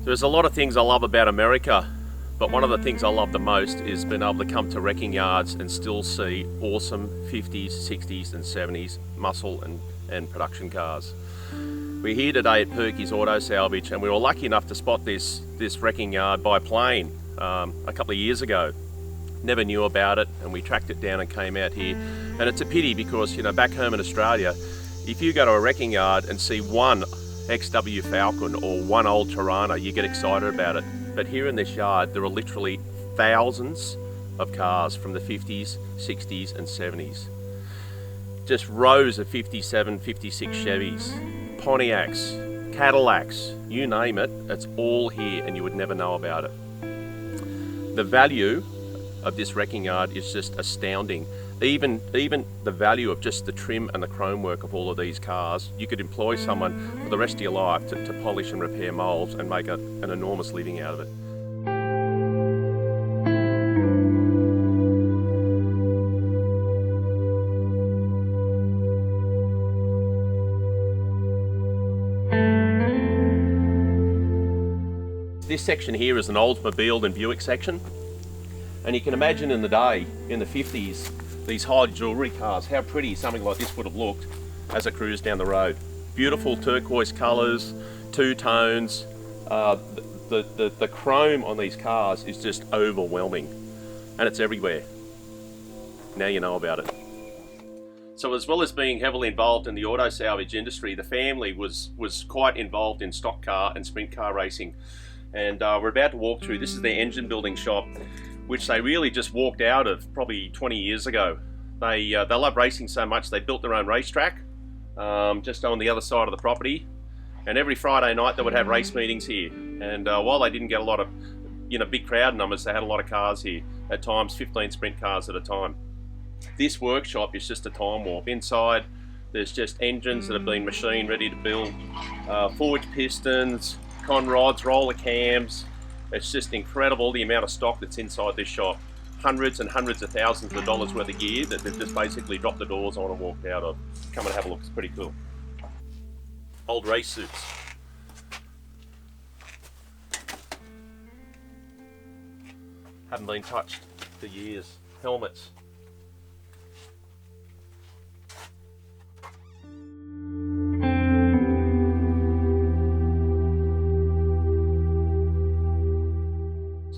There's a lot of things I love about America, but one of the things I love the most is being able to come to wrecking yards and still see awesome 50s, 60s and 70s muscle and production cars. We're here today at Purkey's Auto Salvage, and we were lucky enough to spot this wrecking yard by plane a couple of years ago. Never knew about it, and we tracked it down and came out here. And it's a pity because, you know, back home in Australia, if you go to a wrecking yard and see one XW Falcon or one old Tirana, you get excited about it. But here in this yard, there are literally thousands of cars from the 50s, 60s and 70s. Just rows of 57, 56 Chevys, Pontiacs, Cadillacs, you name it, it's all here and you would never know about it. The value of this wrecking yard is just astounding. Even the value of just the trim and the chrome work of all of these cars, you could employ someone for the rest of your life to polish and repair molds and make an enormous living out of it. This section here is an Oldsmobile and Buick section, and you can imagine in the day, in the 50s, these high jewellery cars, how pretty something like this would have looked as it cruised down the road. Beautiful turquoise colours, two tones. The chrome on these cars is just overwhelming, and it's everywhere. Now you know about it. So as well as being heavily involved in the auto salvage industry, the family was quite involved in stock car and sprint car racing. And we're about to walk through, this is their engine building shop, which they really just walked out of probably 20 years ago. They love racing so much they built their own racetrack just on the other side of the property, and every Friday night they would have race meetings here. And while they didn't get a lot of big crowd numbers, they had a lot of cars here, at times 15 sprint cars at a time. This workshop is just a time warp. Inside there's just engines that have been machined ready to build, forged pistons, con rods, roller cams. It's just incredible the amount of stock that's inside this shop. Hundreds and hundreds of thousands of dollars worth of gear that they've just basically dropped the doors on and walked out of. Come and have a look, it's pretty cool. Old race suits. Haven't been touched for years. Helmets.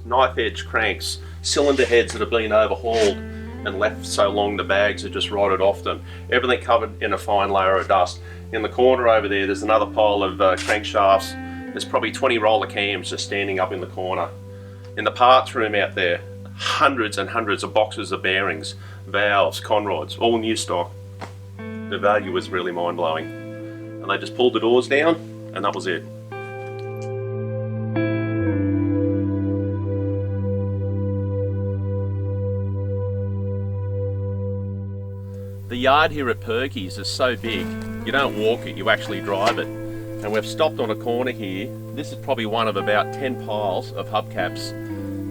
Knife edge cranks, cylinder heads that have been overhauled and left so long the bags are just rotted off them. Everything covered in a fine layer of dust. In the corner over there's another pile of crankshafts. There's probably 20 roller cams just standing up in the corner. In the parts room out there, hundreds and hundreds of boxes of bearings, valves, con rods, all new stock. The value was really mind-blowing. And they just pulled the doors down and that was it. The yard here at Purkey's is so big, you don't walk it, you actually drive it. And we've stopped on a corner here. This is probably one of about 10 piles of hubcaps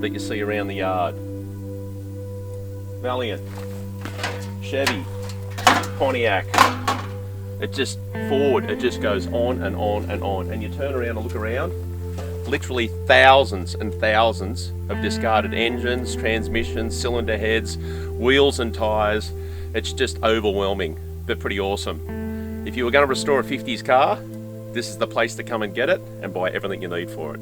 that you see around the yard. Valiant, Chevy, Pontiac. It just, Ford, it just goes on and on and on. And you turn around and look around, literally thousands and thousands of discarded engines, transmissions, cylinder heads, wheels and tyres. It's just overwhelming, but pretty awesome. If you were going to restore a 50s car, this is the place to come and get it and buy everything you need for it.